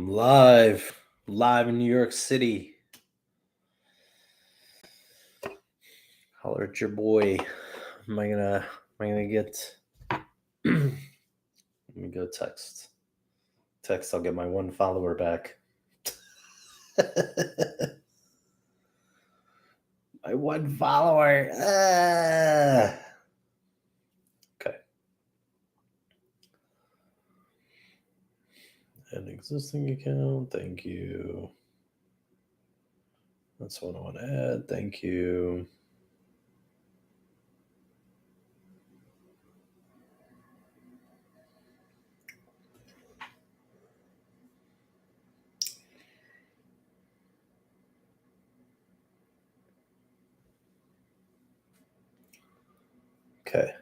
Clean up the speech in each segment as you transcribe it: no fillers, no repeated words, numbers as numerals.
I'm live in New York City. Holler at your boy. Am I gonna get? Let me go text. I'll get my one follower back. My one follower. Okay. An existing account. Thank you. That's what I want to add. Thank you. Okay.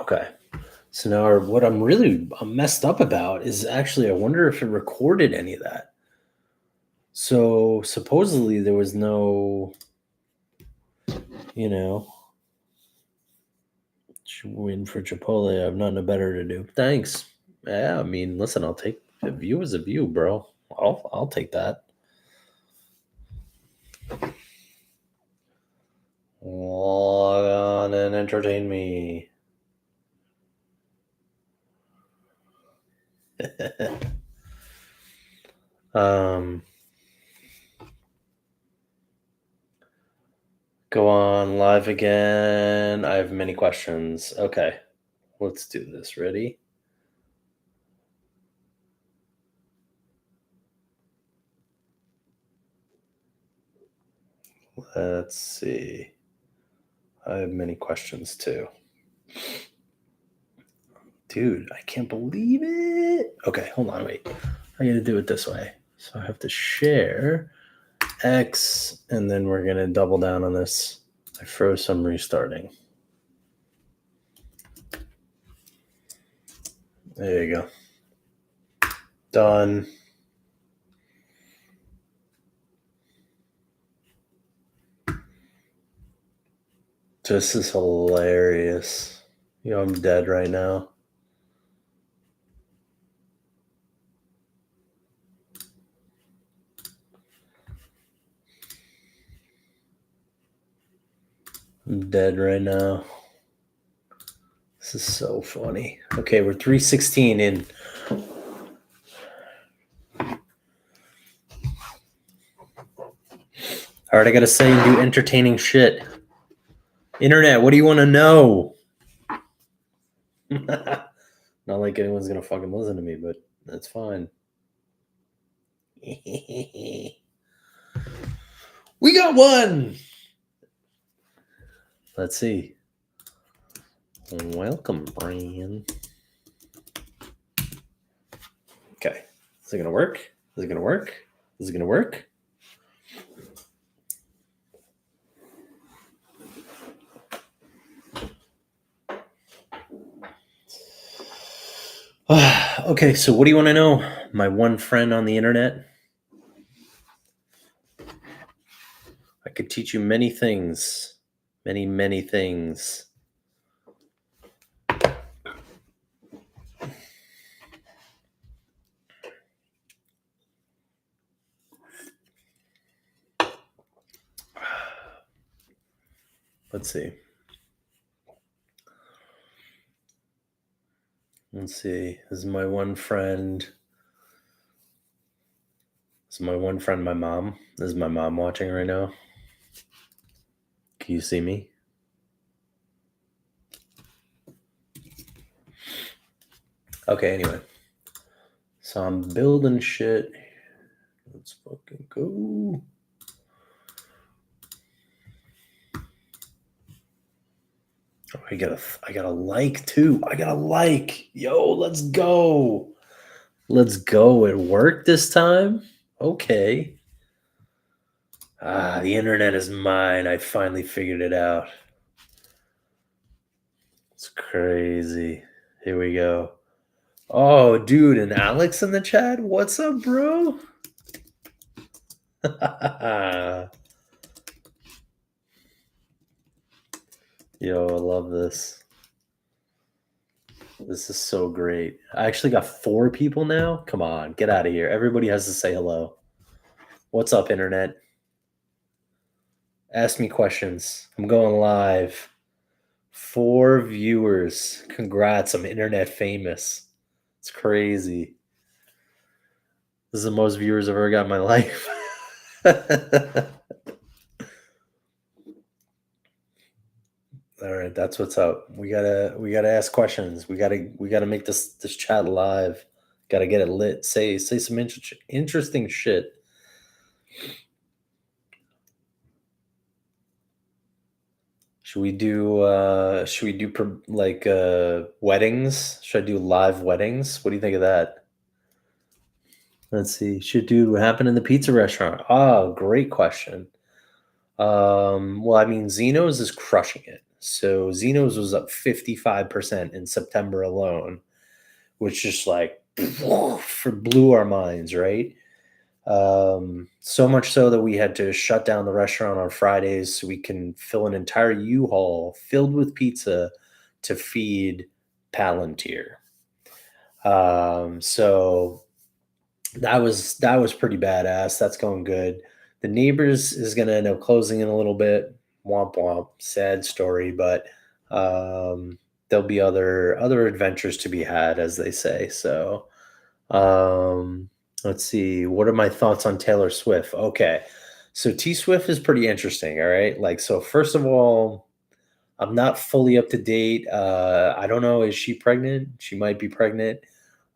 Okay. So now what I'm messed up about is actually I wonder if it recorded any of that. So supposedly there was no, win for Chipotle. I have nothing better to do. Thanks. Yeah, I mean, listen, I'll take a view as a view, bro. I'll take that. Log on and entertain me. Go on live again. I have many questions. Okay, let's do this. Ready? Let's see. I have many questions too. Dude, I can't believe it. Okay, hold on, wait. I gotta do it this way. So I have to share X, and then we're gonna double down on this. I froze, so I'm restarting. There you go. Done. This is hilarious. I'm dead right now. I'm dead right now. This is so funny. Okay, we're 3:16 in. All right, I gotta say and do entertaining shit. Internet, what do you want to know? Not like anyone's gonna fucking listen to me, but that's fine. We got one. Let's see. Welcome, Brian. Okay. Is it gonna work? Is it gonna work? Is it gonna work? Okay, so what do you want to know? My one friend on the internet? I could teach you many things. Many, many things. Let's see. This is my one friend. This is my one friend, my mom. This is my mom watching right now. Can you see me? Okay, anyway. So I'm building shit. Let's fucking go. Oh, I got a like too. I got a like. Yo, let's go. Let's go. It worked this time. Okay. Ah, the internet is mine. I finally figured it out. It's crazy. Here we go. Oh, dude, and Alex in the chat. What's up, bro? Yo, I love this. This is so great. I actually got 4 people now. Come on, get out of here. Everybody has to say hello. What's up, internet? Ask me questions. I'm going live. 4 viewers. Congrats, I'm internet famous. It's crazy. This is the most viewers I've ever got in my life. All right, that's what's up. We gotta ask questions. We gotta make this chat live. Gotta get it lit. Say some interesting shit. Should we do weddings? Should I do live weddings? What do you think of that? Let's see. Should do what happened in the pizza restaurant. Oh, great question. Well, I mean, Zeno's is crushing it. So Zeno's was up 55% in September alone, which just like blew our minds, right? So much so that we had to shut down the restaurant on Fridays so we can fill an entire U-Haul filled with pizza to feed Palantir. So that was pretty badass. That's going good. The Neighbors is going to end up closing in a little bit. Womp womp. Sad story, but there'll be other adventures to be had, as they say. So let's see. What are my thoughts on Taylor Swift? Okay, so T Swift is pretty interesting. All right, like so. First of all, I'm not fully up to date. I don't know. Is she pregnant? She might be pregnant.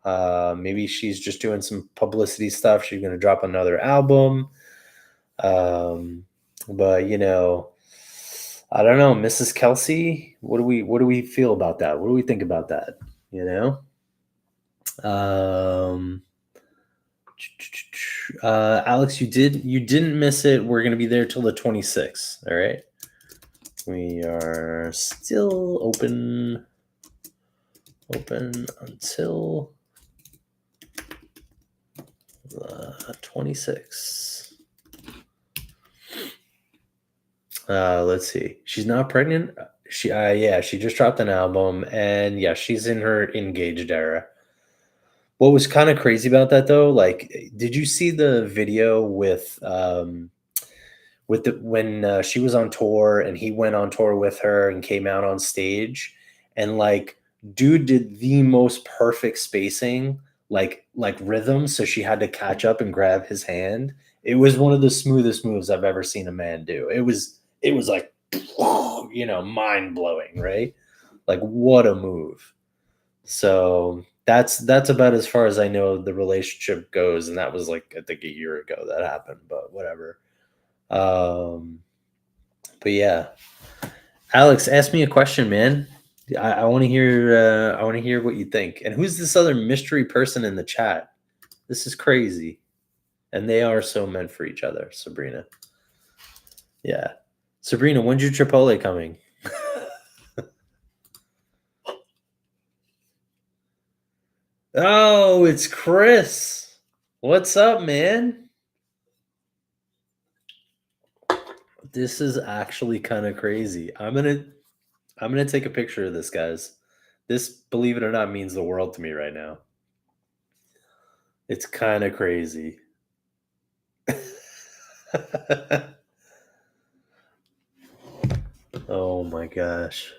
Maybe she's just doing some publicity stuff. She's going to drop another album. But I don't know, Mrs. Kelsey. What do we feel about that? What do we think about that? You know. Um, Alex, you didn't miss it. We're going to be there till the 26th. All right. We are still open until 26. Let's see. She's not pregnant. She just dropped an album, and yeah, she's in her engaged era. What was kind of crazy about that though, like, did you see the video with the when she was on tour and he went on tour with her and came out on stage, and like, dude did the most perfect spacing, like rhythm, so she had to catch up and grab his hand. It was one of the smoothest moves I've ever seen a man do. It was like mind blowing, right? Like, what a move. So that's about as far as I know the relationship goes, and that was like, I think, a year ago that happened, but whatever. Um, but yeah, Alex, ask me a question, man. I want to hear. I want to hear what you think. And who's this other mystery person in the chat? This is crazy, and they are so meant for each other. Sabrina, yeah, Sabrina, when's your Chipotle coming? Oh, it's Chris. What's up, man? This is actually kind of crazy. I'm gonna take a picture of this, guys. This, believe it or not, means the world to me right now. It's kind of crazy. Oh my gosh.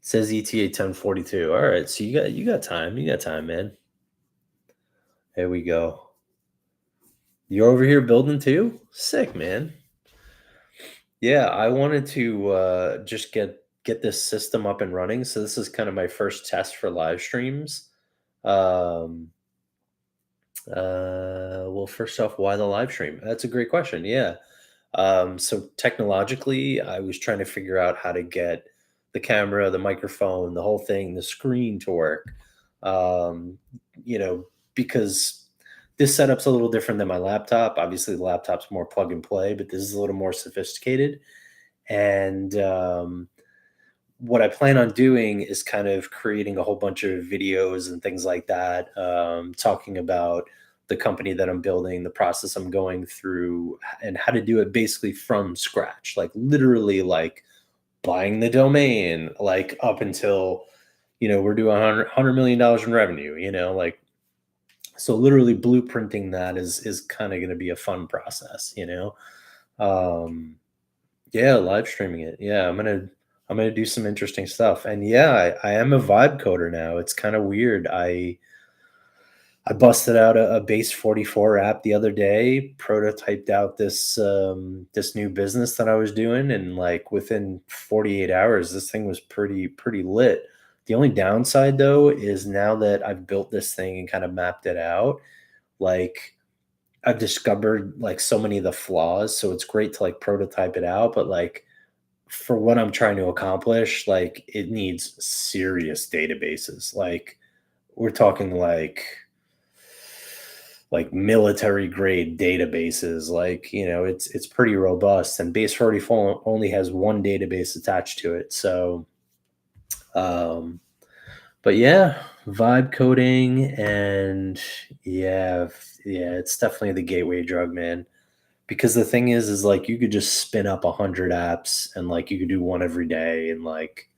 Says ETA 1042. All right, so you got time. You got time, man. There we go. You're over here building too? Sick, man. Yeah, I wanted to just get this system up and running. So this is kind of my first test for live streams. Um, well, first off, why the live stream? That's a great question. Yeah. So technologically, I was trying to figure out how to get the camera, the microphone, the whole thing, the screen to work. Um, you know, because this setup's a little different than my laptop. Obviously, the laptop's more plug and play, but this is a little more sophisticated. And what I plan on doing is kind of creating a whole bunch of videos and things like that, talking about the company that I'm building, the process I'm going through, and how to do it basically from scratch, like literally like buying the domain, like up until, we're doing $100 million in revenue, like, so literally blueprinting that is kind of going to be a fun process. Um, yeah, live streaming it. Yeah, I'm gonna do some interesting stuff. And yeah, I am a vibe coder now. It's kind of weird. I busted out a base 44 app the other day, prototyped out this new business that I was doing, and like within 48 hours, this thing was pretty lit. The only downside though is now that I've built this thing and kind of mapped it out, like I've discovered like so many of the flaws. So it's great to like prototype it out, but like for what I'm trying to accomplish, like it needs serious databases. Like we're talking like military grade databases. Like, it's pretty robust, and base 44 only has one database attached to it. So um but yeah, vibe coding, and yeah, it's definitely the gateway drug, man. Because the thing is like you could just spin up 100 apps, and like you could do one every day, and like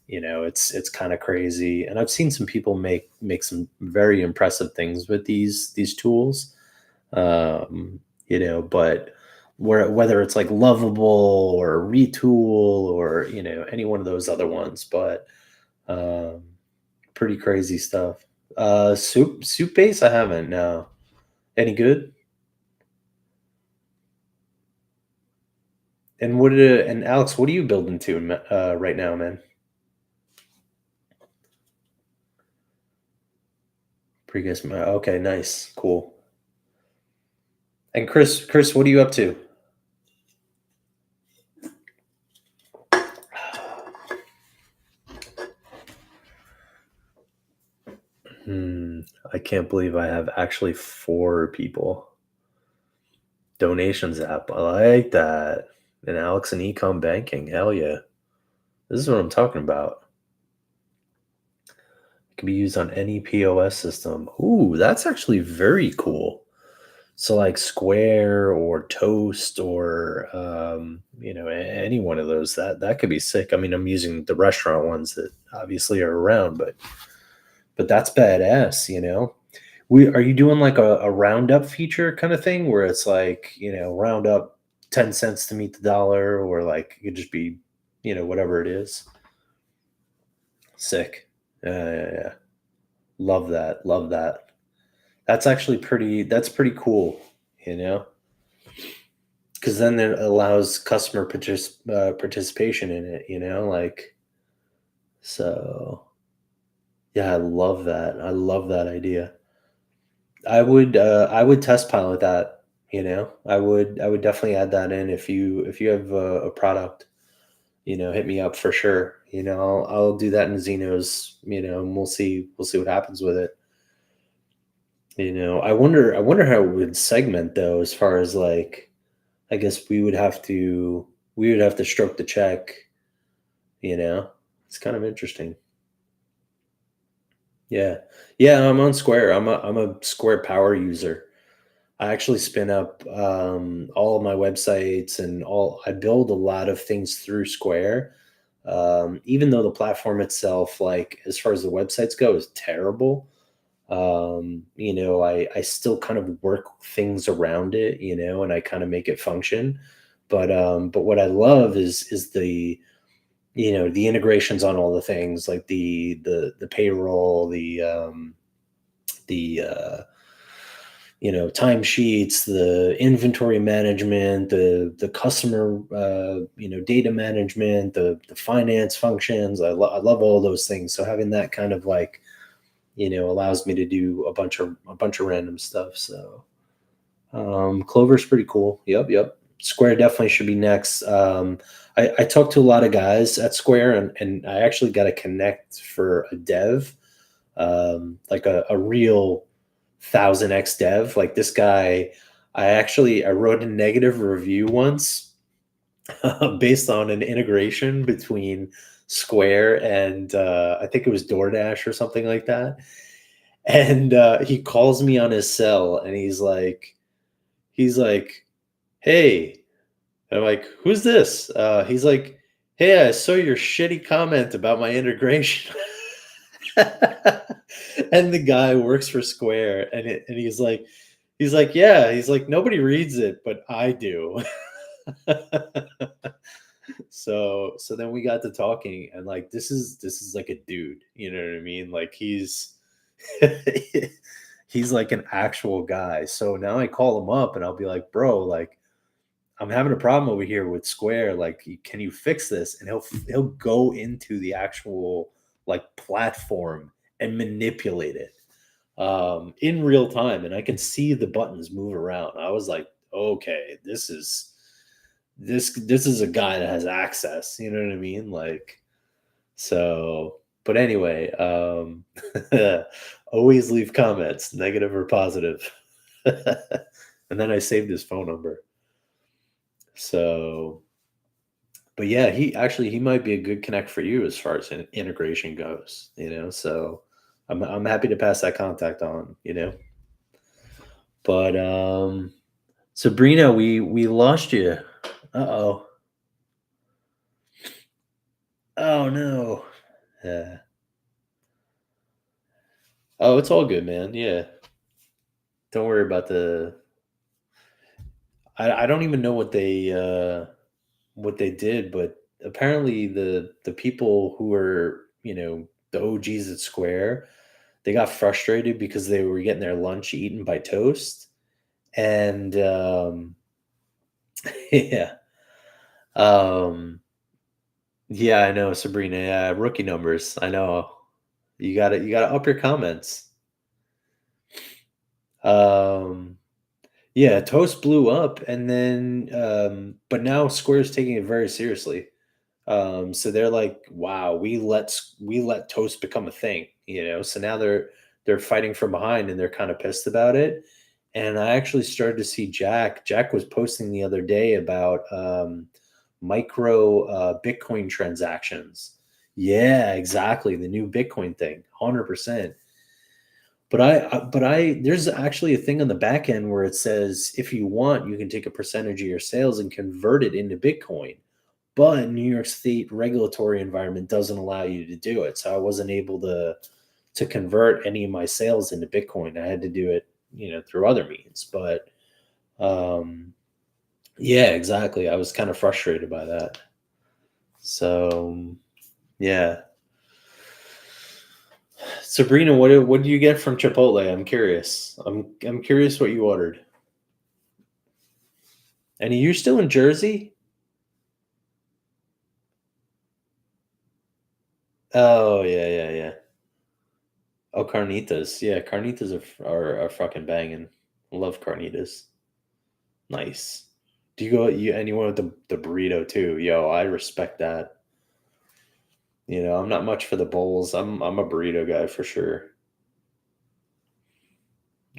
it's kind of crazy. And I've seen some people make some very impressive things with these tools. But whether it's like Lovable or Retool or any one of those other ones, but um pretty crazy stuff. Soup base, I haven't. No. Any good? And Alex, what are you building to right now, man? Previous, okay, nice, cool. And Chris, what are you up to? Hmm, I can't believe I have actually 4 people. Donations app, I like that. And Alex and Ecom Banking, hell yeah. This is what I'm talking about. It can be used on any POS system. Ooh, that's actually very cool. So like Square or Toast or any one of those, that could be sick. I mean, I'm using the restaurant ones that obviously are around, but that's badass. Are you doing like a roundup feature kind of thing where it's like, round up 10 cents to meet the dollar, or like it could just be, whatever it is. Sick. Yeah. Love that. Love that. That's pretty cool, you know? Because then it allows customer participation in it, like, so yeah, I love that. I love that idea. I would test pilot that. I would definitely add that in if you have a product. Hit me up for sure. I'll do that in Xenos. And we'll see what happens with it. I wonder how it would segment though, as far as like, I guess we would have to stroke the check. It's kind of interesting. Yeah. Yeah, I'm on Square. I'm a Square power user. I actually spin up all of my websites, and all I build a lot of things through Square. Even though the platform itself, like as far as the websites go, is terrible. I still kind of work things around it, and I kind of make it function. But what I love is the integrations on all the things, like the payroll, the timesheets, the inventory management, the customer data management, the finance functions. I love all those things. So having that kind of like allows me to do a bunch of random stuff. So Clover's pretty cool. Yep. Square definitely should be next. I talked to a lot of guys at Square, and I actually got to connect for a dev, like a real 1000x dev. Like this guy, I wrote a negative review once based on an integration between Square and I think it was DoorDash or something like that. And he calls me on his cell, and he's like, "Hey," and I'm like, "Who's this?" He's like, "Hey, I saw your shitty comment about my integration." And the guy works for Square, and he's like, "Yeah," he's like, "Nobody reads it, but I do." So then we got to talking, and like this is like a dude, you know what I mean? Like he's like an actual guy. So now I call him up and I'll be like, "Bro, like I'm having a problem over here with Square. Like, can you fix this?" And he'll go into the actual like platform and manipulate it in real time, and I can see the buttons move around. I was like, "Okay, this is a guy that has access." You know what I mean? Like, so. But anyway, always leave comments, negative or positive. And then I saved his phone number. So, but yeah, he might be a good connect for you as far as integration goes, you know. So I'm happy to pass that contact on, you know. But Sabrina, we lost you. Uh-oh. Oh no. Yeah. Oh, it's all good, man. Yeah. Don't worry about the I don't even know what they did, but apparently the people who were, you know, the OGs at Square, they got frustrated because they were getting their lunch eaten by Toast. And yeah. Um yeah, I know, Sabrina. Yeah, rookie numbers. I know. You gotta up your comments. Um yeah, Toast blew up, and then but now Square's taking it very seriously. So they're like, wow, we let Toast become a thing, you know. So now they're fighting from behind, and they're kind of pissed about it. And I actually started to see Jack. Jack was posting the other day about micro Bitcoin transactions. Yeah, exactly. The new Bitcoin thing, 100%. But there's actually a thing on the back end where it says if you want, you can take a percentage of your sales and convert it into Bitcoin, but New York State regulatory environment doesn't allow you to do it. So I wasn't able to convert any of my sales into Bitcoin. I had to do it, you know, through other means. But um, yeah, exactly. I was kind of frustrated by that. So yeah, Sabrina, what do you get from Chipotle? I'm curious. I'm curious what you ordered. And are you still in Jersey? Oh yeah, yeah, yeah. Oh, carnitas. Yeah, carnitas are fucking banging. Love carnitas. Nice. Do you go you and you want the burrito too? Yo, I respect that. You know, I'm not much for the bowls. I'm a burrito guy for sure.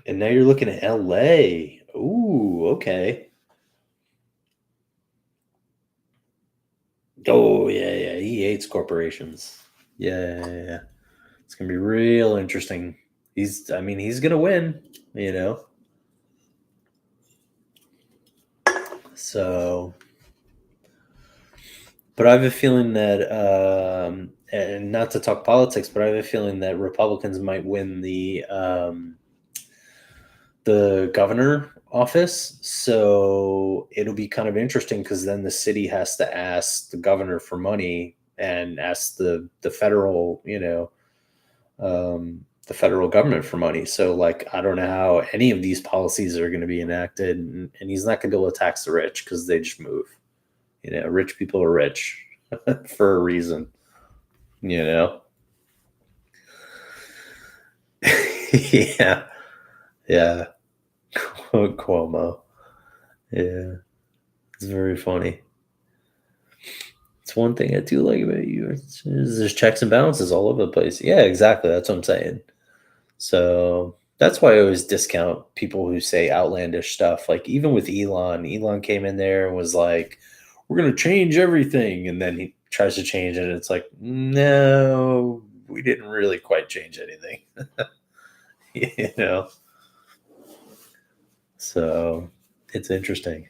And now you're looking at LA. Ooh, okay. Oh yeah, yeah. He hates corporations. Yeah, yeah, yeah. It's gonna be real interesting. I mean, he's gonna win, you know. So but I have a feeling that, and not to talk politics, but I have a feeling that Republicans might win the governor office. So it'll be kind of interesting because then the city has to ask the governor for money and ask the federal, you know, the federal government for money. So like I don't know how any of these policies are going to be enacted, and he's not going to be able to tax the rich because they just move. You know, rich people are rich for a reason. You know. Yeah, yeah. Cuomo. Yeah. It's very funny. It's one thing I do like about you. There's checks and balances all over the place. Yeah, exactly. That's what I'm saying. So that's why I always discount people who say outlandish stuff. Like even with Elon came in there and was like, "We're gonna change everything," and then he tries to change it. And it's like, no, we didn't really quite change anything, you know. So it's interesting.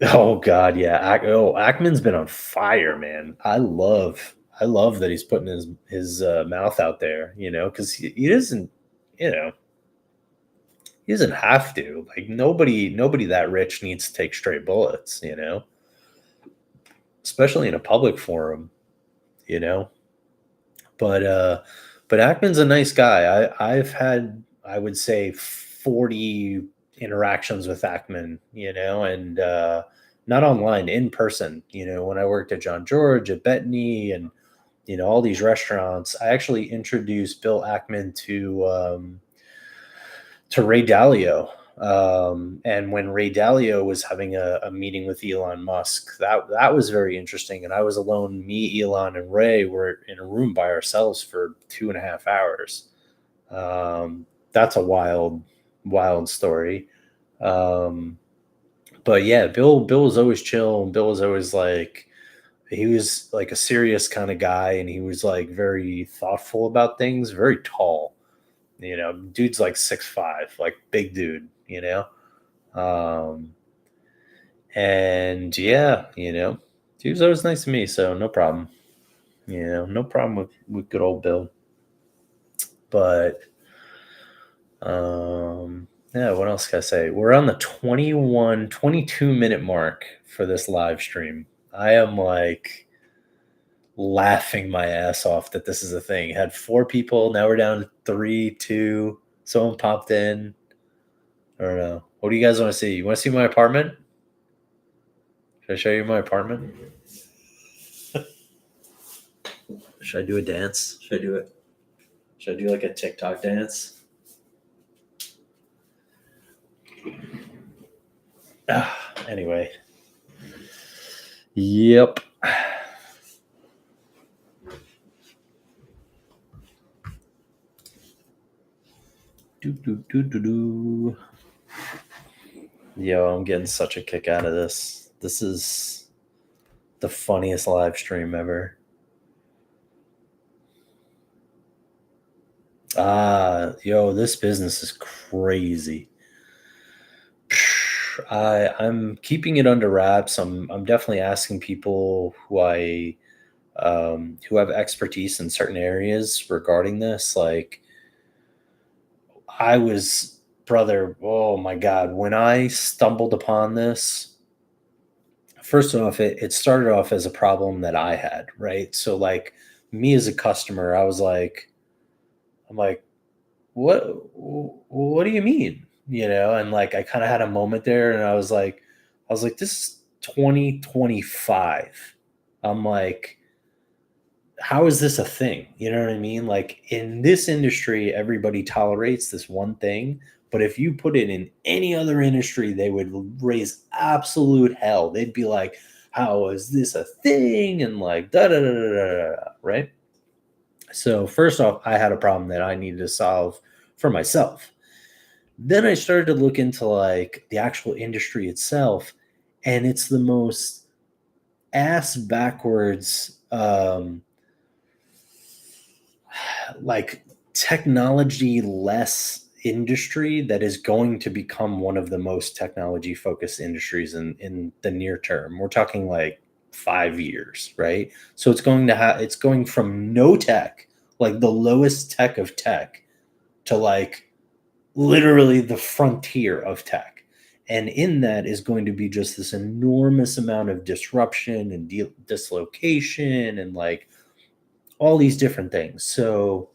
Oh God, yeah. Ackman's been on fire, man. I love that he's putting his mouth out there, because he doesn't, you know, he doesn't have to. Like nobody that rich needs to take straight bullets, especially in a public forum, you know. But Ackman's a nice guy. I've had, I would say, 40 interactions with Ackman, and not online, in person. When I worked at John George, at Bettany, and all these restaurants. I actually introduced Bill Ackman to Ray Dalio. And when Ray Dalio was having a meeting with Elon Musk, that was very interesting. And I was alone. Me, Elon, and Ray were in a room by ourselves for 2.5 hours. That's a wild story. Um, but yeah, Bill was always chill. And Bill was always like, he was like a serious kind of guy, and he was like very thoughtful about things. Very tall. Dude's like 6'5", like big dude, Um, and yeah, he was always nice to me, so no problem. No problem with good old Bill. But yeah, what else can I say? We're on the 22 minute mark for this live stream. I am like laughing my ass off that this is a thing. Had 4 people, now we're down to 3, 2. Someone popped in. I don't know. What do you guys want to see? You want to see my apartment? Should I show you my apartment? Should I do a dance? Should I do it? Should I do like a TikTok dance? Anyway. Yep. Do. Yo, I'm getting such a kick out of this. This is the funniest live stream ever. Yo, this business is crazy. I'm keeping it under wraps. I'm definitely asking people who have expertise in certain areas regarding this. Like, I was, brother, oh my God, when I stumbled upon this, first off, it started off as a problem that I had, right? So, like, me as a customer, I'm like, what do you mean? And like, I kind of had a moment there, and I was like, this is 2025. I'm like, how is this a thing? You know what I mean? Like in this industry, everybody tolerates this one thing. But if you put it in any other industry, they would raise absolute hell. They'd be like, how is this a thing? And like, da da da da da, da, right? So, first off, I had a problem that I needed to solve for myself. Then I started to look into like the actual industry itself, and it's the most ass backwards like technology less industry that is going to become one of the most technology focused industries in the near term. We're talking like 5 years, right? So it's going from no tech, like the lowest tech of tech, to like literally the frontier of tech. And in that is going to be just this enormous amount of disruption and dislocation and like all these different things. So,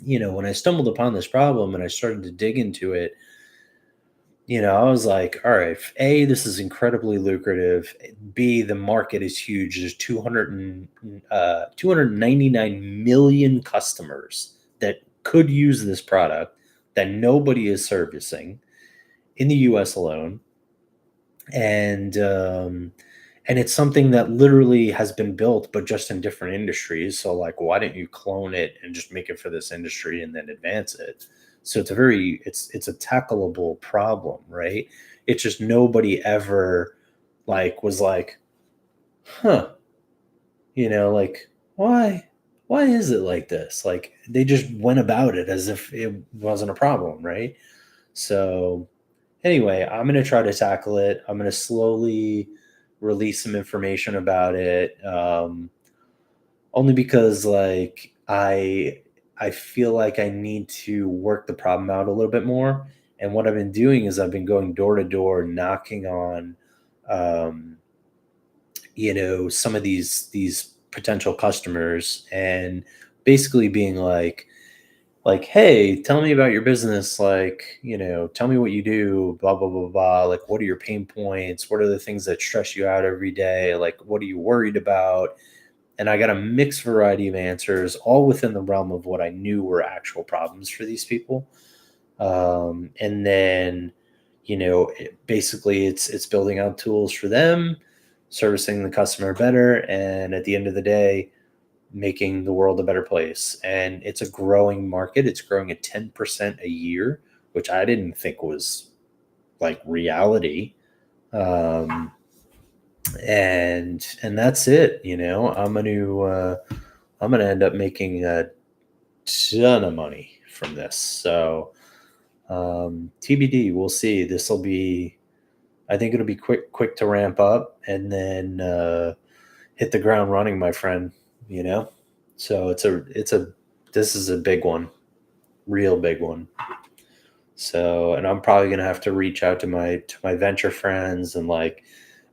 when I stumbled upon this problem and I started to dig into it, I was like, all right, A, this is incredibly lucrative. B, the market is huge. There's 299 million customers that could use this product that nobody is servicing in the US alone. And it's something that literally has been built, but just in different industries. So like, why didn't you clone it and just make it for this industry and then advance it? So it's a tackleable problem, right? It's just nobody ever like was like, huh, like why is it like this? Like they just went about it as if it wasn't a problem, right? So anyway, I'm going to try to tackle it. I'm going to slowly release some information about it. Only because like I feel like I need to work the problem out a little bit more. And what I've been doing is I've been going door to door, knocking on, um, some of these potential customers, and basically being like, hey, tell me about your business, like, tell me what you do, blah blah blah blah, like what are your pain points, what are the things that stress you out every day, like what are you worried about? And I got a mixed variety of answers, all within the realm of what I knew were actual problems for these people. And then basically it's building out tools for them, servicing the customer better, and at the end of the day, making the world a better place. And it's a growing market. It's growing at 10% a year, which I didn't think was like reality. Um, and that's it. I'm gonna end up making a ton of money from this. So TBD, we'll see. This will be, I think it'll be quick to ramp up, and then hit the ground running, my friend. You know, so this is a big one, real big one. So, and I'm probably gonna have to reach out to my venture friends and like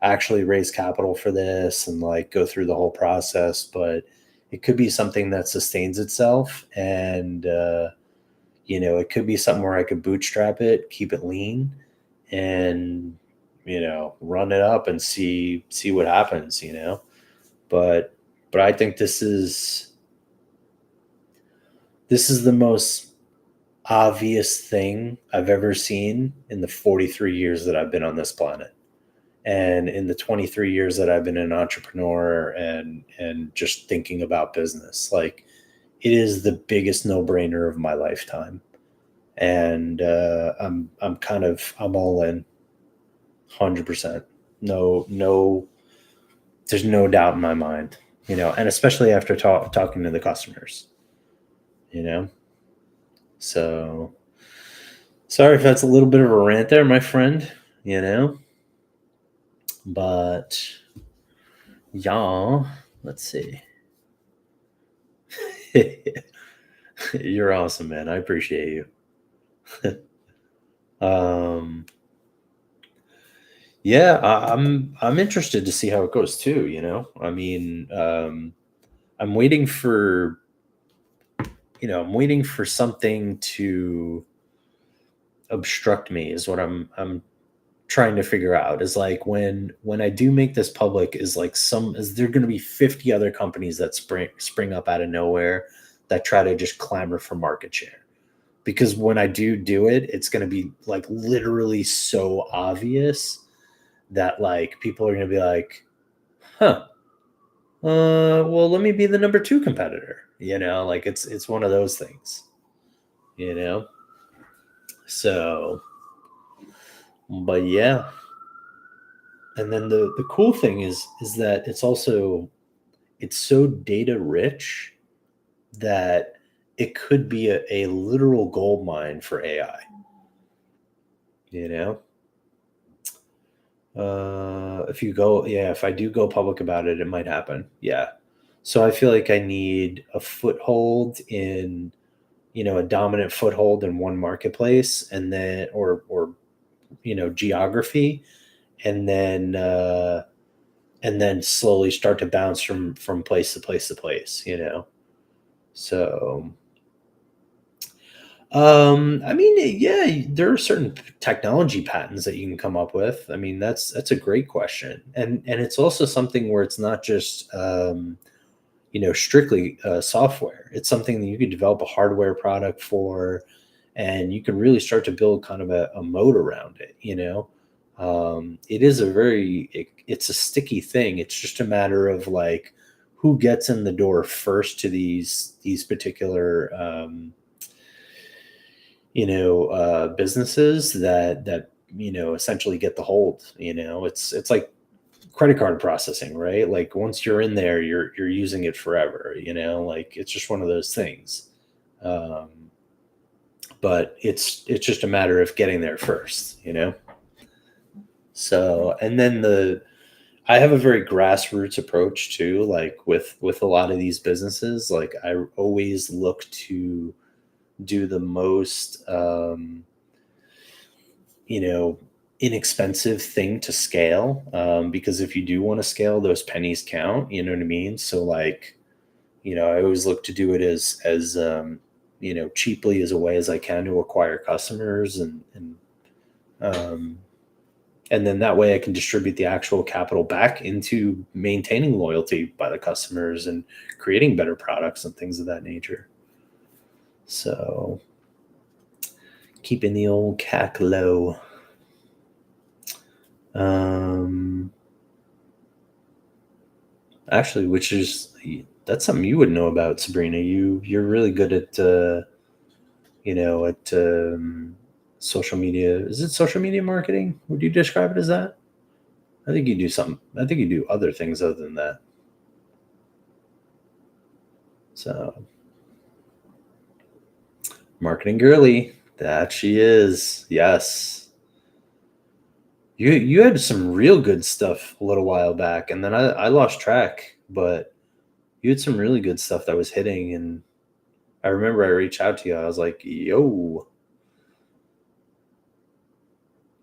actually raise capital for this and like go through the whole process. But it could be something that sustains itself, and it could be something where I could bootstrap it, keep it lean, and run it up and see what happens. But I think this is the most obvious thing I've ever seen in the 43 years that I've been on this planet. And in the 23 years that I've been an entrepreneur and just thinking about business, like it is the biggest no-brainer of my lifetime. And I'm all in 100%. No, there's no doubt in my mind, and especially after talking to the customers, you know. So sorry if that's a little bit of a rant there, my friend, but yeah, let's see. You're awesome, man. I appreciate you. um yeah, I'm interested to see how it goes too, I mean, I'm waiting for I'm waiting for something to obstruct me, is what I'm trying to figure out. Is like when I do make this public, is there going to be 50 other companies that spring up out of nowhere that try to just clamor for market share? Because when I do it, it's going to be like literally so obvious that like people are going to be like, huh, well, let me be the number two competitor. Like it's one of those things. You know. So, but yeah, and then the cool thing is that it's so data rich that it could be a literal gold mine for AI. You know, if I do go public about it, it might happen. Yeah. So I feel like I need a foothold in, a dominant foothold in one marketplace, and then, or, geography, and then slowly start to bounce from place to place to place. So, I mean, yeah, there are certain technology patents that you can come up with. I mean, that's a great question, and it's also something where it's not just strictly software. It's something that you could develop a hardware product for, and you can really start to build kind of a moat around it. It is it's a sticky thing. It's just a matter of like who gets in the door first to these particular businesses that essentially get the hold. It's like credit card processing, right? Like once you're in there, you're using it forever. Like it's just one of those things. Um, but it's just a matter of getting there first. So, and then I have a very grassroots approach too. Like with a lot of these businesses, like I always look to do the most, you know, inexpensive thing to scale. Because if you do want to scale, those pennies count. You know what I mean? So like, I always look to do it as cheaply as a way as I can to acquire customers um, and then that way I can distribute the actual capital back into maintaining loyalty by the customers and creating better products and things of that nature. So keeping the old CAC low. Um, Actually, that's something you would know about, Sabrina. You're really good at social media. Is it social media marketing? Would you describe it as that? I think you do something. I think you do other things other than that. So, marketing girly, that she is. Yes, you had some real good stuff a little while back, and then I lost track. But you had some really good stuff that was hitting, and I remember I reached out to you. I was like, "Yo,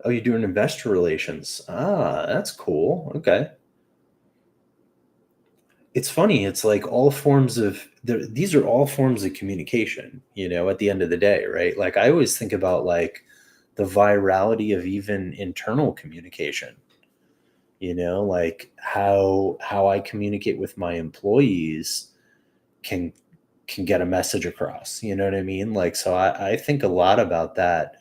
oh, you're doing investor relations? Ah, that's cool. Okay." It's funny. It's like all forms of these are all forms of communication. At the end of the day, right? Like I always think about like the virality of even internal communication. Like how I communicate with my employees can can get a message across. You know what I mean? Like so, I think a lot about that,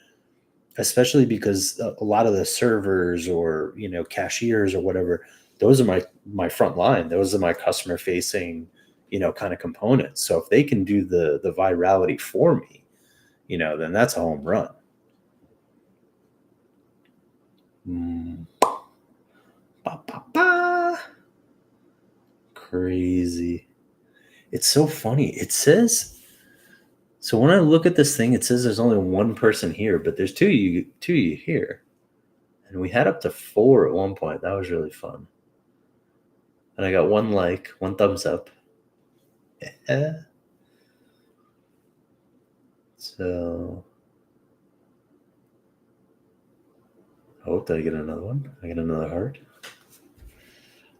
especially because a lot of the servers or cashiers or whatever, those are my front line. Those are my customer facing kind of components. So if they can do the virality for me, then that's a home run. Mm, ba, ba, ba. Crazy. It's so funny. It says, so when I look at this thing, it says there's only one person here, but there's two of you here. And we had up to four at one point. That was really fun. And I got one like, one thumbs up. Yeah. So, oh, did I get another one? I get another heart.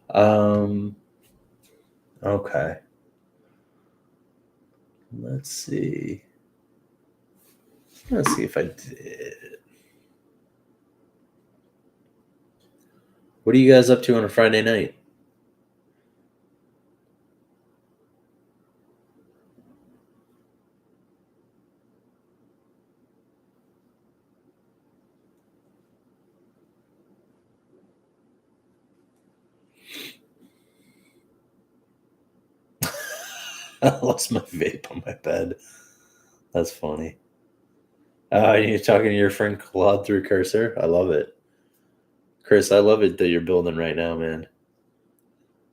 Um, okay. Let's see. Let's see if I did. What are you guys up to on a Friday night? I lost my vape on my bed. That's funny. You're talking to your friend Claude through Cursor? I love it. Chris, I love it that you're building right now, man.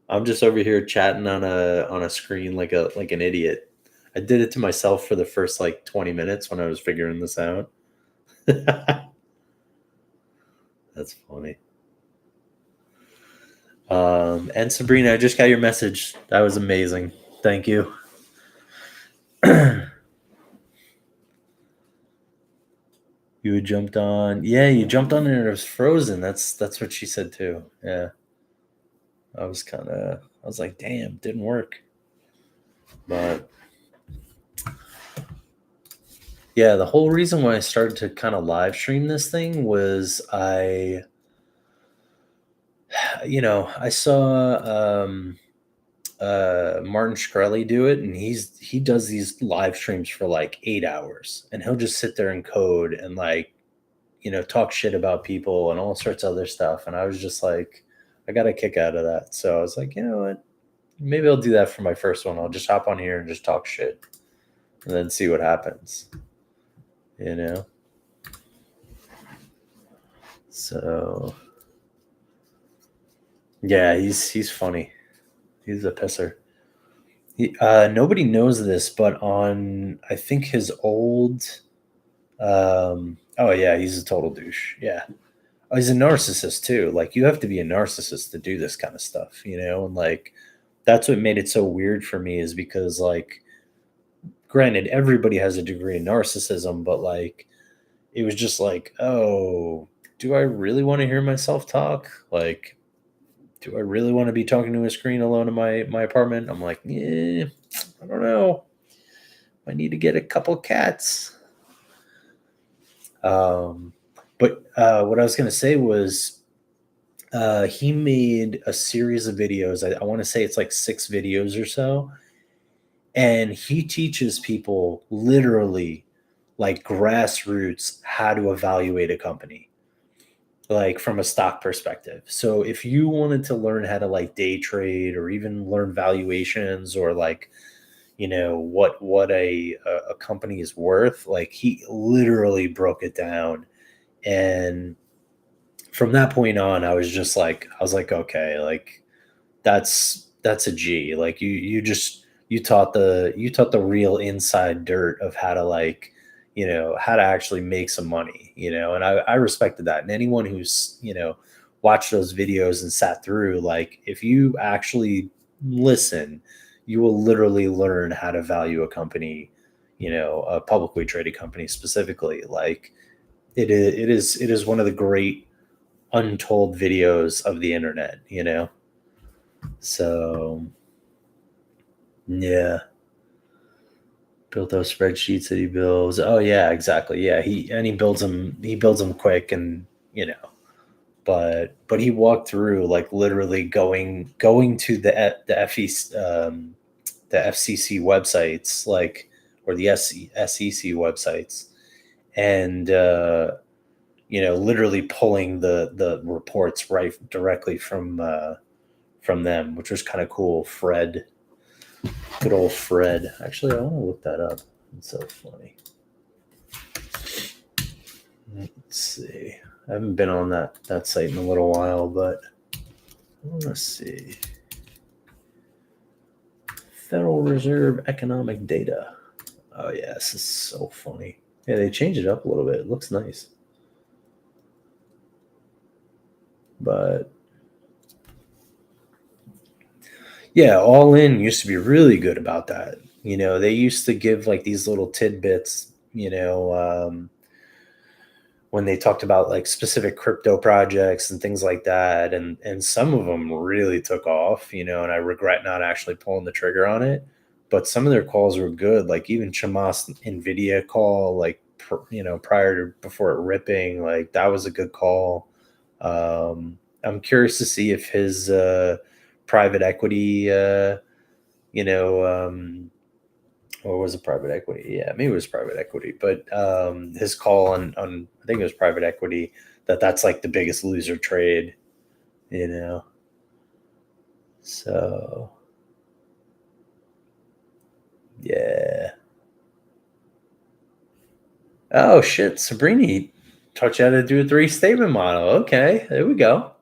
I'm just over here chatting on a screen like an idiot. I did it to myself for the first like 20 minutes when I was figuring this out. That's funny. And Sabrina, I just got your message. That was amazing. Thank you. You jumped on. Yeah, you jumped on and it was frozen. That's what she said too. Yeah. I was like, damn, didn't work. But yeah, the whole reason why I started to kind of live stream this thing was I saw Martin Shkreli do it, and he does these live streams for like 8 hours, and he'll just sit there and code and like talk shit about people and all sorts of other stuff. And I was just like, I got a kick out of that. So I was like, you know what? Maybe I'll do that for my first one. I'll just hop on here and just talk shit and then see what happens. So yeah, he's funny. He's a pisser. Nobody knows this, but on I think his old oh yeah, he's a total douche. Yeah. Oh, he's a narcissist too. Like you have to be a narcissist to do this kind of stuff, and like that's what made it so weird for me is because like granted everybody has a degree of narcissism, but like it was just like, oh, do I really want to hear myself talk? Like, do I really want to be talking to a screen alone in my apartment? I'm like, yeah, I don't know. I need to get a couple cats. But what I was gonna say was he made a series of videos. I want to say it's like 6 videos or so, and he teaches people literally like grassroots how to evaluate a company like from a stock perspective. So if you wanted to learn how to like day trade or even learn valuations or like what a company is worth, like he literally broke it down. And from that point on I was like, okay, like that's a G. Like you taught the real inside dirt of how to like how to actually make some money, and I respected that. And anyone who's watched those videos and sat through, like if you actually listen, you will literally learn how to value a company, a publicly traded company specifically. Like it is one of the great untold videos of the internet. So yeah, built those spreadsheets that he builds. Oh yeah, exactly. Yeah, he builds them. He builds them quick, and but he walked through like literally going to the FCC websites, like or the SEC websites, and literally pulling the reports right directly from them, which was kind of cool. Good old Fred. Actually, I want to look that up. It's so funny. Let's see. I haven't been on that site in a little while, but let's see. Federal Reserve economic data. Oh yeah, this is so funny. Yeah, they changed it up a little bit. It looks nice. But yeah, All In used to be really good about that. They used to give like these little tidbits, when they talked about like specific crypto projects and things like that. And some of them really took off, and I regret not actually pulling the trigger on it. But some of their calls were good, like even Chamas Nvidia call, like prior to before it ripping, like that was a good call. I'm curious to see if his private equity, you know, or was it private equity? Yeah, maybe it was private equity. But his call on I think it was private equity that's like the biggest loser trade, you know. So yeah. Oh shit, Sabrini taught you how to do a 3 statement model. Okay, there we go.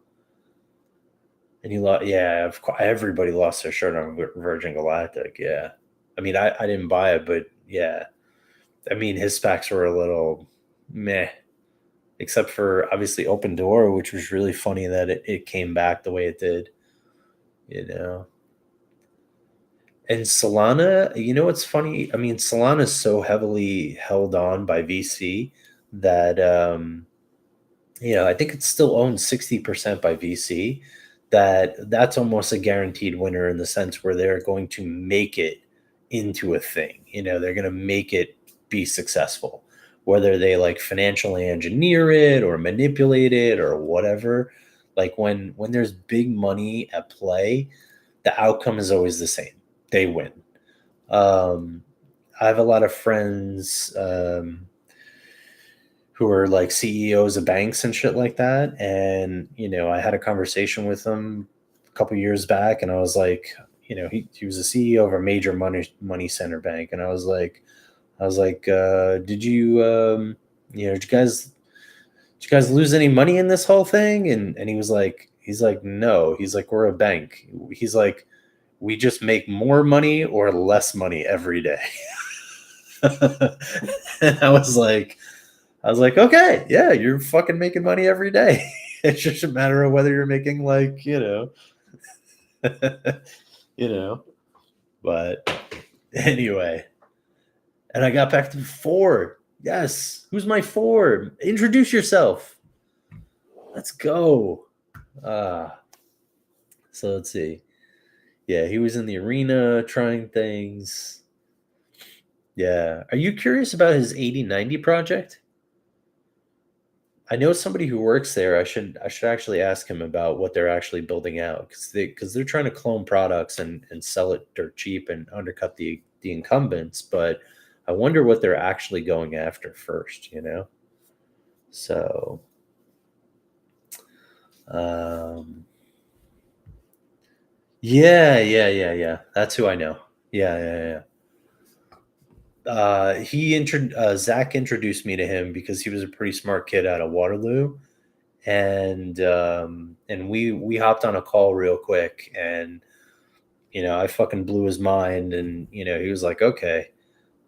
And you lost, yeah. Of course, everybody lost their shirt on Virgin Galactic. Yeah, I mean, I didn't buy it, but yeah, I mean, his specs were a little meh, except for obviously Open Door, which was really funny that it came back the way it did, you know. And Solana, what's funny? I mean, Solana is so heavily held on by VC that I think it's still owned 60% by VC. That's almost a guaranteed winner in the sense where they're going to make it into a thing. They're going to make it be successful, whether they like financially engineer it or manipulate it or whatever. Like when there's big money at play, the outcome is always the same. They win. Um, I have a lot of friends who are like CEOs of banks and shit like that. And, I had a conversation with them a couple years back, and I was like, he was a CEO of a major money center bank. And I was like, did you guys lose any money in this whole thing? And he's like, no. He's like, we're a bank. He's like, we just make more money or less money every day. And I was like, okay, yeah, you're fucking making money every day. It's just a matter of whether you're making you know. But anyway, and I got back to Ford. Yes, who's my Ford? Introduce yourself. Let's go. So let's see. Yeah, he was in the arena trying things. Yeah. Are you curious about his 8090 project? I know somebody who works there. I should actually ask him about what they're actually building out, because they're trying to clone products and sell it dirt cheap and undercut the incumbents. But I wonder what they're actually going after first. So, um, yeah, yeah, yeah, yeah. That's who I know. Yeah, yeah, yeah. Zach introduced me to him because he was a pretty smart kid out of Waterloo, and we hopped on a call real quick, and I fucking blew his mind, and he was like, okay.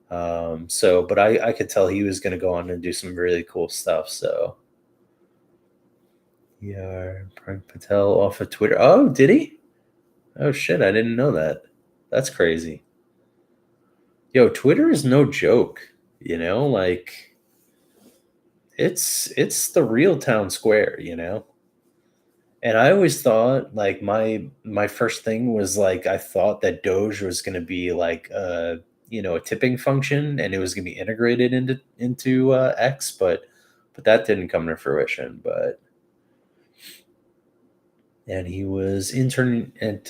But I could tell he was going to go on and do some really cool stuff. So yeah, Prem Patel off of Twitter. Oh, did he? Oh shit, I didn't know that. That's crazy. Yo, Twitter is no joke. Like it's the real town square. And I always thought, like, my first thing was like, I thought that Doge was going to be like a tipping function, and it was going to be integrated into X, but that didn't come to fruition. But and he was interning at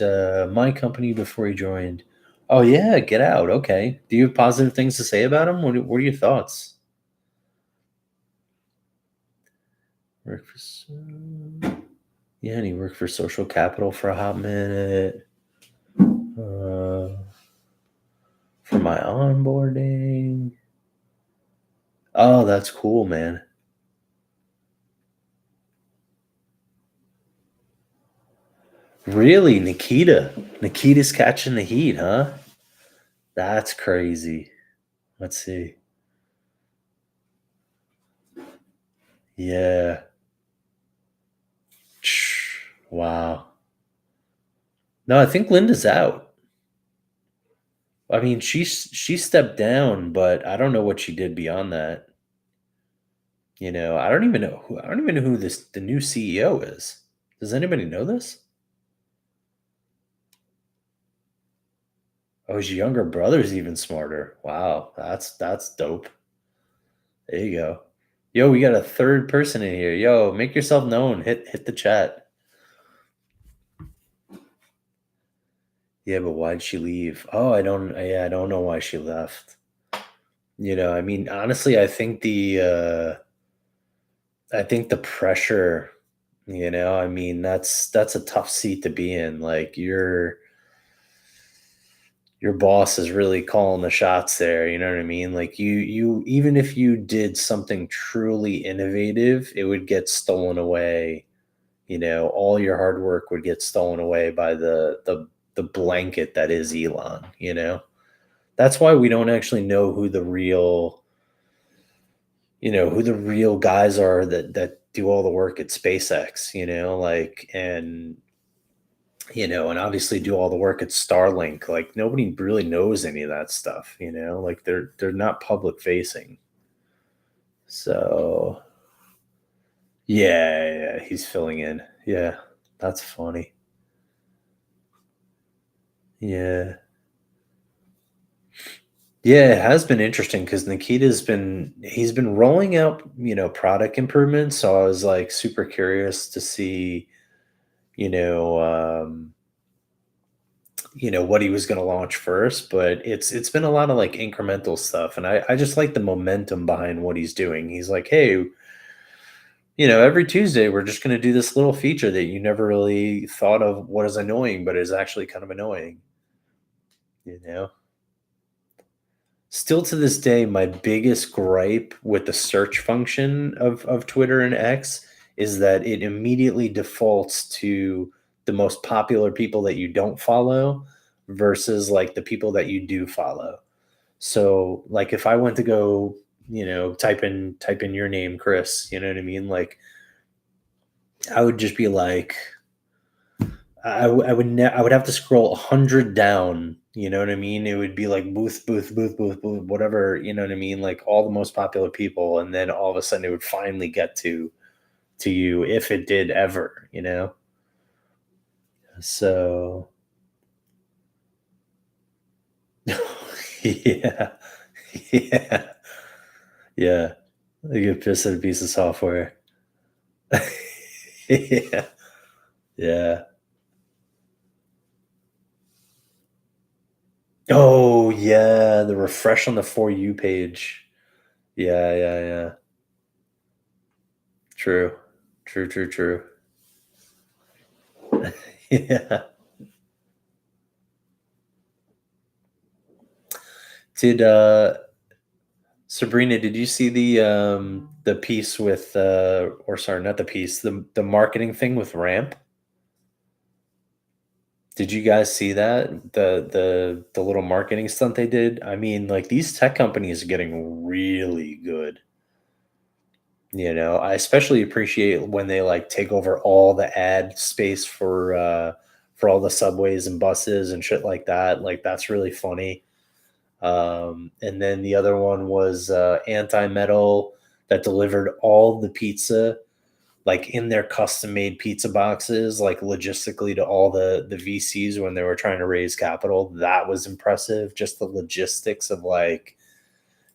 my company before he joined. Oh yeah, get out. Okay. Do you have positive things to say about him? What are your thoughts? Work for Yeah, and he worked for Social Capital for a hot minute. Uh, for my onboarding. Oh, that's cool, man. Really, Nikita? Nikita's catching the heat, huh? That's crazy. Let's see. Yeah. Wow. No, I think Linda's out. I mean, she stepped down, but I don't know what she did beyond that. I don't even know who the new CEO is. Does anybody know this? Oh, his younger brother's even smarter. Wow, that's dope. There you go. Yo, we got a third person in here. Yo, make yourself known. Hit the chat. Yeah, but why'd she leave? Oh, I don't know why she left. I mean, honestly, I think the pressure, I mean, that's a tough seat to be in. Like, your boss is really calling the shots there, you know what I mean? Like, you even if you did something truly innovative, it would get stolen away. All your hard work would get stolen away by the blanket that is Elon. That's why we don't actually know who the real guys are that do all the work at SpaceX, like, and obviously do all the work at Starlink. Like, nobody really knows any of that stuff. Like, they're not public facing. So yeah, yeah, he's filling in. Yeah, that's funny. Yeah. Yeah, it has been interesting because he's been rolling out, product improvements. So I was like super curious to see, you know, um, what he was going to launch first, but it's been a lot of like incremental stuff, and I just like the momentum behind what he's doing. He's like, hey, every Tuesday we're just going to do this little feature that you never really thought of what is annoying, but is actually kind of annoying. You know, Still to this day, my biggest gripe with the search function of Twitter and X is that it immediately defaults to the most popular people that you don't follow versus like the people that you do follow. So like if I went to go, type in your name, Chris, you know what I mean? Like I would just be like, I would have to scroll 100 down, you know what I mean? It would be like booth, whatever, you know what I mean? Like all the most popular people, and then all of a sudden it would finally get to you if it did ever, you know? So yeah. Yeah. Yeah. You get pissed at a piece of software. Yeah. Yeah. Oh yeah, the refresh on the For You page. Yeah, yeah, yeah. True. True, true, true. Yeah. Did Sabrina, did you see the piece with or sorry, not the piece, the marketing thing with Ramp? Did you guys see that? The little marketing stunt they did? I mean, like these tech companies are getting really good. I especially appreciate when they like take over all the ad space for all the subways and buses and shit like that. Like that's really funny. And then the other one was Anti Metal that delivered all the pizza like in their custom made pizza boxes, like logistically to all the VCs when they were trying to raise capital. That was impressive. Just the logistics of like,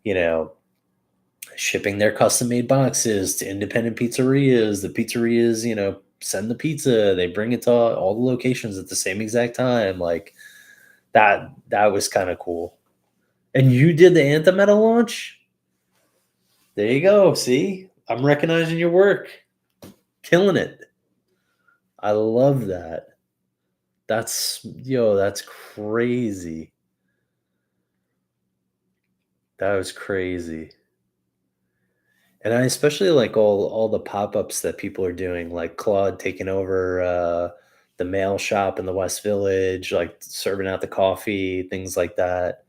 you know, shipping their custom made boxes to independent pizzerias. The pizzerias, send the pizza, they bring it to all the locations at the same exact time. Like that was kind of cool. And you did the Anthem Metal launch? There you go. See? I'm recognizing your work. Killing it. I love that. That's crazy. That was crazy. And I especially like all the pop-ups that people are doing, like Claude taking over the mail shop in the West Village, like serving out the coffee, things like that.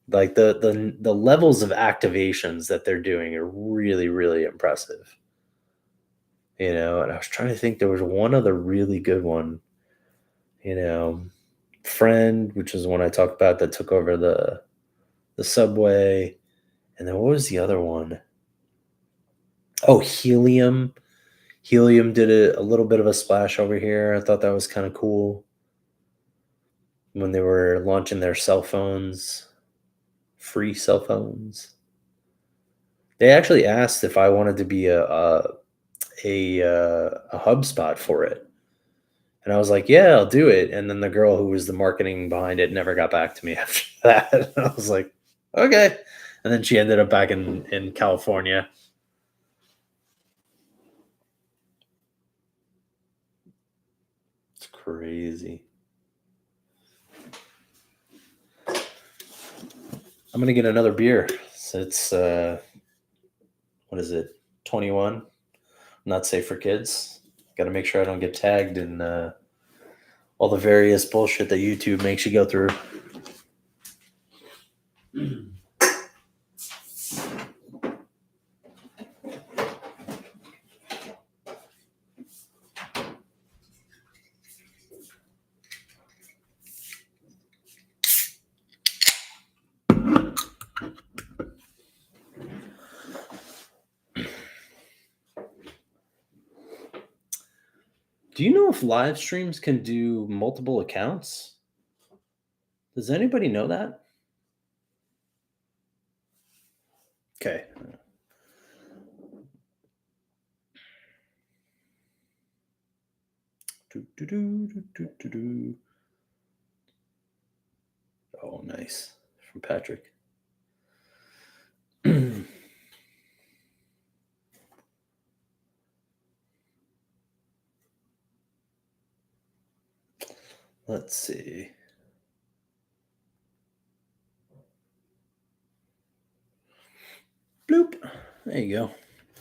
Like the levels of activations that they're doing are really, really impressive. And I was trying to think there was one other really good one, you know, Friend, which is one I talked about that took over the subway. And then what was the other one? Oh, Helium. Helium did a little bit of a splash over here. I thought that was kind of cool when they were launching their cell phones, free cell phones. They actually asked if I wanted to be a hub spot for it. And I was like, "Yeah, I'll do it." And then the girl who was the marketing behind it never got back to me after that. I was like, "Okay." And then she ended up back in California. It's crazy. I'm gonna get another beer. So it's what is it? 21. Not safe for kids. Got to make sure I don't get tagged in all the various bullshit that YouTube makes you go through. Do you know if live streams can do multiple accounts? Does anybody know that? Okay. Do, do, do, do, do, do, do. Oh, nice. From Patrick. Let's see. Bloop. There you go.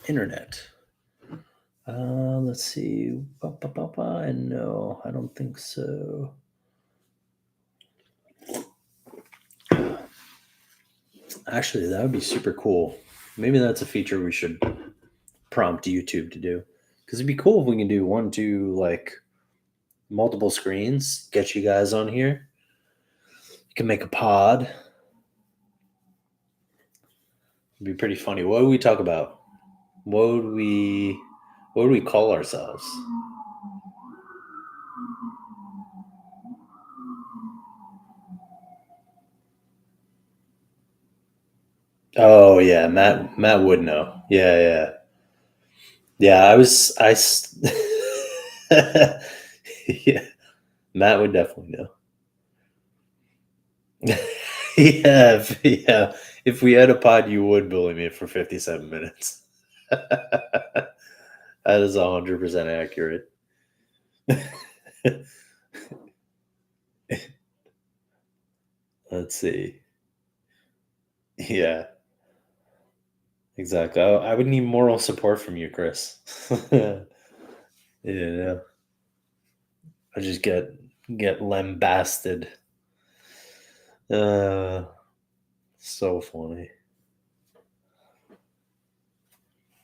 Internet. Let's see. And no, I don't think so. Actually, that would be super cool. Maybe that's a feature we should prompt YouTube to do. Because it'd be cool if we can do 1, 2, like multiple screens, get you guys on here. You can make a pod. It'd be pretty funny. What would we talk about? What would we call ourselves? Oh yeah, Matt would know. Yeah. Yeah, yeah, Matt would definitely know. Yeah. If we had a pod, you would bully me for 57 minutes. That is 100% accurate. Let's see. Yeah, exactly. I would need moral support from you, Chris. Yeah, I just get lambasted. Uh, so funny.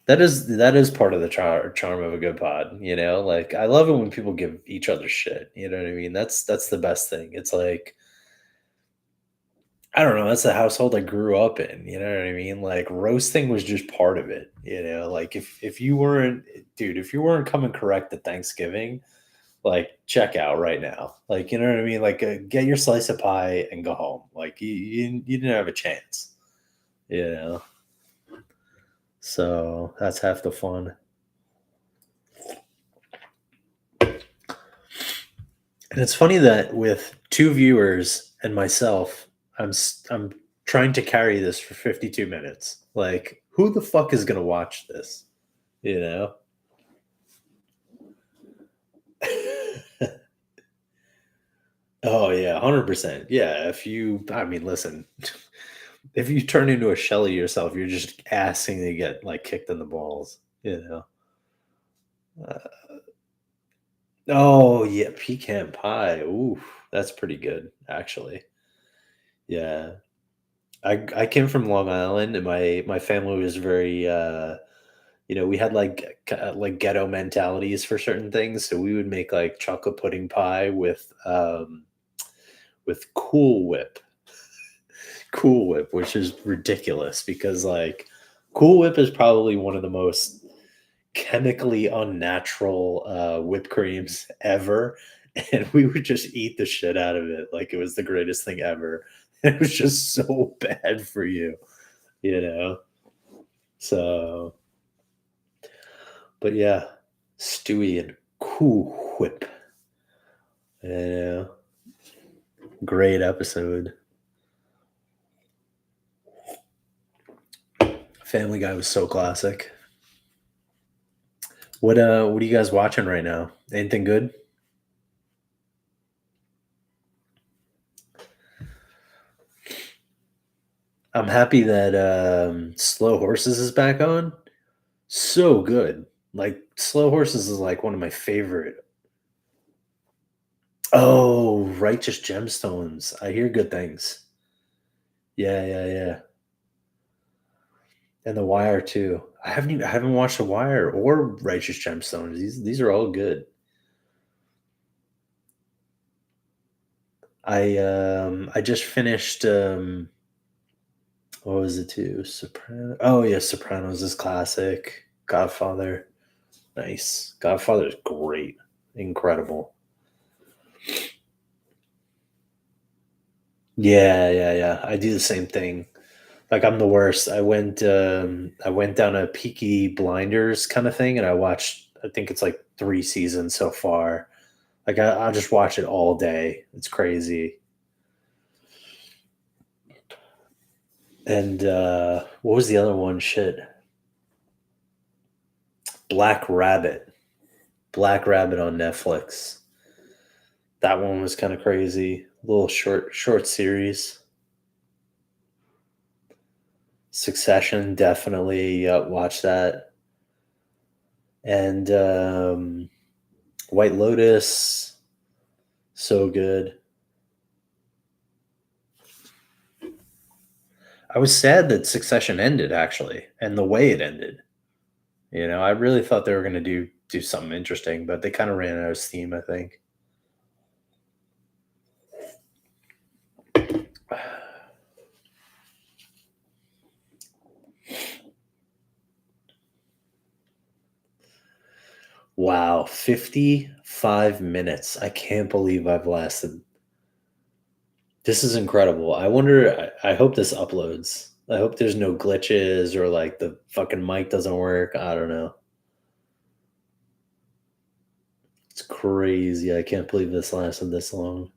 That is part of the charm of a good pod, you know. Like I love it when people give each other shit. You know what I mean? That's the best thing. It's like I don't know. That's the household I grew up in. You know what I mean? Like roasting was just part of it. You know, like if you weren't, dude, if you weren't coming correct at Thanksgiving, like check out right now. Like you know what I mean? Like get your slice of pie and go home. Like you didn't have a chance. You know. So that's half the fun. And it's funny that with 2 viewers and myself, I'm trying to carry this for 52 minutes. Like, who the fuck is gonna watch this? You know? Oh yeah, 100%. Yeah, I mean, listen, if you turn into a shell of yourself, you're just asking to get like kicked in the balls. You know? Uh, oh yeah, pecan pie. Ooh, that's pretty good, actually. Yeah. I came from Long Island, and my family was very we had like ghetto mentalities for certain things, so we would make like chocolate pudding pie with Cool Whip. Cool Whip, which is ridiculous because like Cool Whip is probably one of the most chemically unnatural whipped creams ever, and we would just eat the shit out of it like it was the greatest thing ever. It was just so bad for you, you know. So, but yeah, Stewie and Cool Whip. Yeah, great episode. Family Guy was so classic. What are you guys watching right now? Anything good? I'm happy that Slow Horses is back on. So good. Like Slow Horses is like one of my favorite. Oh, Righteous Gemstones. I hear good things. Yeah. And The Wire too. I haven't watched The Wire or Righteous Gemstones. These are all good. I just finished what was it too? Soprano. Oh yeah, Sopranos is classic. Godfather. Nice. Godfather is great. Incredible. Yeah. I do the same thing. Like I'm the worst. I went down a Peaky Blinders kind of thing and I watched I think it's like 3 seasons so far. Like I'll just watch it all day. It's crazy. And what was the other one? Shit. Black Rabbit. Black Rabbit on Netflix. That one was kind of crazy. A little short series. Succession, definitely watch that. And White Lotus, so good. I was sad that Succession ended, actually, and the way it ended. I really thought they were going to do something interesting, but they kind of ran out of steam, I think. Wow, 55 minutes. I can't believe I've lasted. This is incredible. I wonder, I hope this uploads. I hope there's no glitches or like the fucking mic doesn't work. I don't know. It's crazy. I can't believe this lasted this long.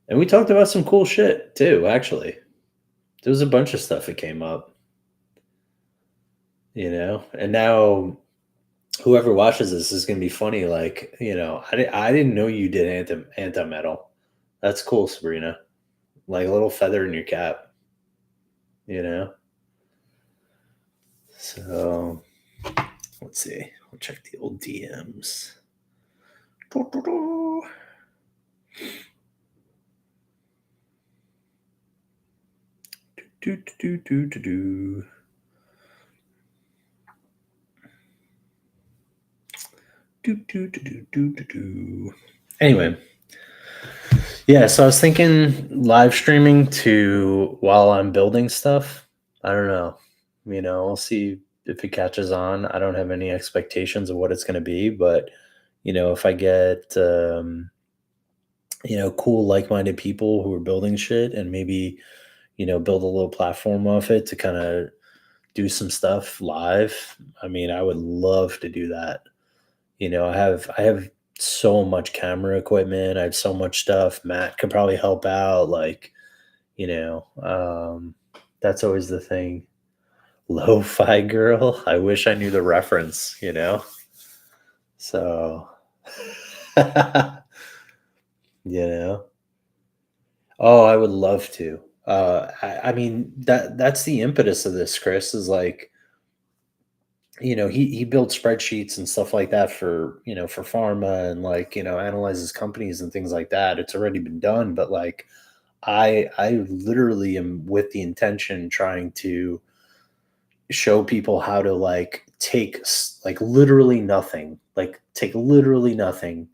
And we talked about some cool shit too, actually. There was a bunch of stuff that came up, and now whoever watches this is going to be funny. Like, I didn't know you did anti metal. That's cool, Sabrina. Like a little feather in your cap, you know? So let's see. We'll check the old DMs. Do. Anyway, yeah, so I was thinking live streaming to while I'm building stuff. I don't know. We'll see if it catches on. I don't have any expectations of what it's going to be, but if I get cool like-minded people who are building shit and maybe build a little platform off it to kind of do some stuff live. I mean, I would love to do that. I have so much camera equipment. I have so much stuff. Matt could probably help out. Like, you know, um, that's always the thing. Lo-fi girl. I wish I knew the reference. So, you know. Oh, I would love to. I mean that's the impetus of this, Chris, is like, he builds spreadsheets and stuff like that for pharma and like, analyzes companies and things like that. It's already been done, but like I literally am with the intention trying to show people how to like like take literally nothing,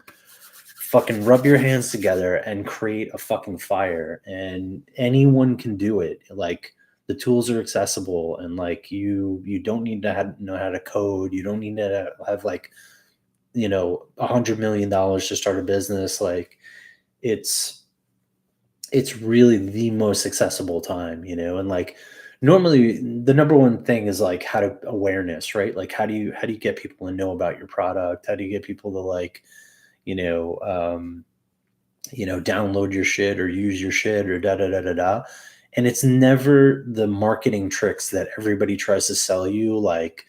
fucking rub your hands together and create a fucking fire, and anyone can do it. Like the tools are accessible, and like you don't need to know how to code. You don't need to have like $100 million to start a business. Like it's it's really the most accessible time, and like normally the number one thing is like how to awareness, right? Like how do you get people to know about your product? How do you get people to like you know um download your shit or use your shit or da da da da da. And it's never the marketing tricks that everybody tries to sell you, like,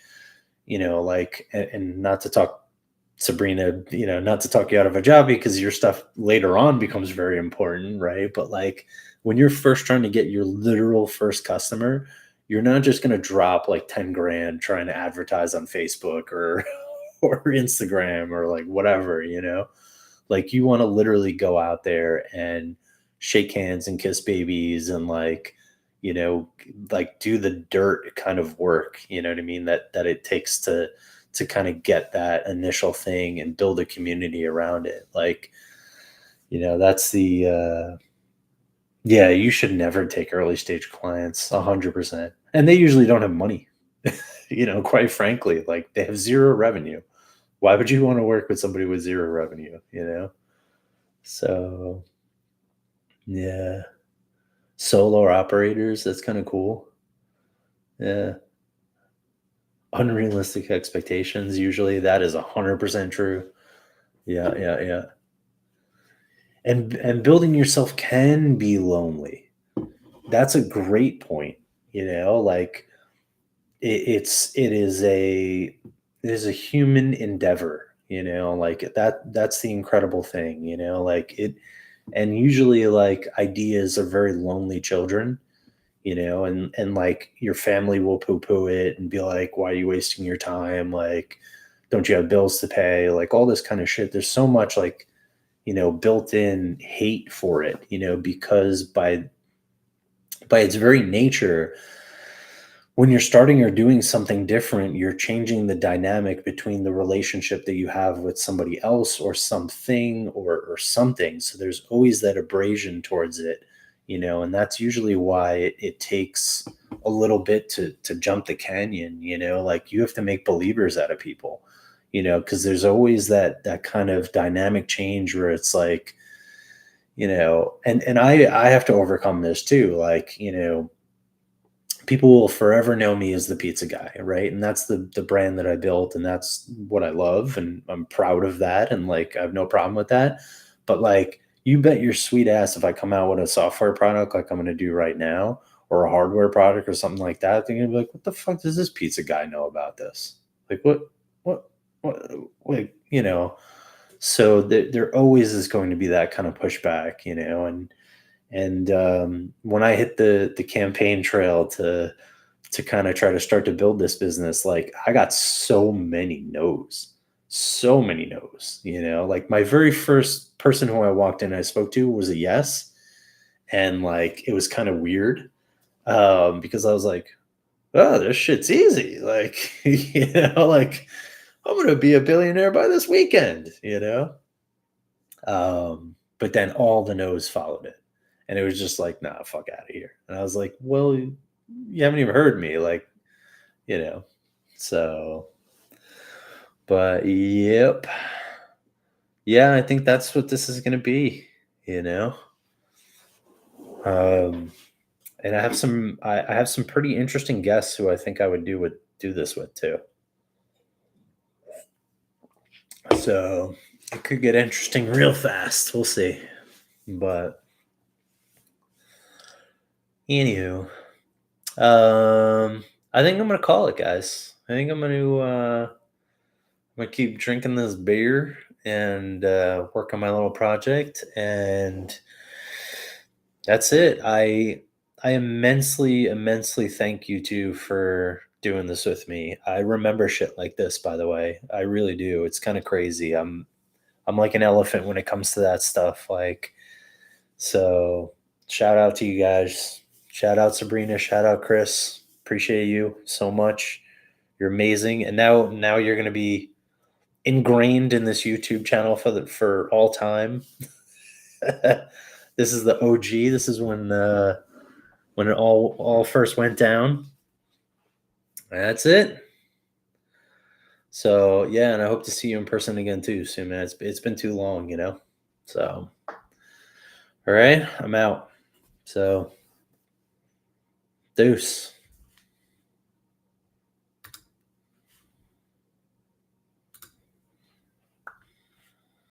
and not to talk Sabrina, not to talk you out of a job because your stuff later on becomes very important, right? But like when you're first trying to get your literal first customer, you're not just going to drop like 10 grand trying to advertise on Facebook or or Instagram or like whatever. Like you want to literally go out there and shake hands and kiss babies and you know, like do the dirt kind of work, you know what I mean? That it takes to kind of get that initial thing and build a community around it. Like, that's the yeah, you should never take early stage clients 100%. And they usually don't have money. Quite frankly, like they have zero revenue. Why would you want to work with somebody with zero revenue? So, yeah. Solo operators, that's kind of cool. Yeah. Unrealistic expectations, usually that is 100% true. Yeah, yeah, yeah. And building yourself can be lonely. that's a great point. Like it is a human endeavor. Like that's the incredible thing. Like it, and usually like ideas are very lonely children. And like your family will poo poo it and be like, why are you wasting your time? Like, don't you have bills to pay? Like all this kind of shit. There's so much like, built in hate for it, because by its very nature, when you're starting or doing something different, you're changing the dynamic between the relationship that you have with somebody else or something or something. So there's always that abrasion towards it, and that's usually why it takes a little bit to jump the canyon, like you have to make believers out of people, because there's always that kind of dynamic change where it's like, and I have to overcome this too. Like, people will forever know me as the pizza guy, right? And that's the brand that I built, and that's what I love, and I'm proud of that, and like I have no problem with that. But like, you bet your sweet ass if I come out with a software product like I'm going to do right now, or a hardware product or something like that, they're going to be like, "What the fuck does this pizza guy know about this? Like, what, what, like, So there always is going to be that kind of pushback, and when I hit the campaign trail to kind of try to start to build this business, like I got so many no's. Like my very first person who I walked in, I spoke to was a yes, and like it was kind of weird, because I was like, oh, this shit's easy. Like, like I'm gonna be a billionaire by this weekend. But then all the no's followed it. And it was just like, nah, fuck out of here. And I was like, well, you haven't even heard me. Like, you know. So, but yep. Yeah, I think that's what this is gonna be, you know. Um, and I have some pretty interesting guests who I think I would do this with too. So it could get interesting real fast. We'll see. But anywho, I think I'm gonna call it, guys. I think I'm gonna keep drinking this beer and work on my little project, and that's it. I immensely thank you two for doing this with me. I remember shit like this, by the way. I really do. It's kind of crazy. I'm like an elephant when it comes to that stuff. Like, so shout out to you guys. Shout out Sabrina. Shout out Chris. Appreciate you so much. You're amazing. And now you're gonna be ingrained in this YouTube channel for all time. This is the OG. This is when it all first went down. That's it. So yeah, and I hope to see you in person again too soon, man. It's been too long. So all right, I'm out. So deuce.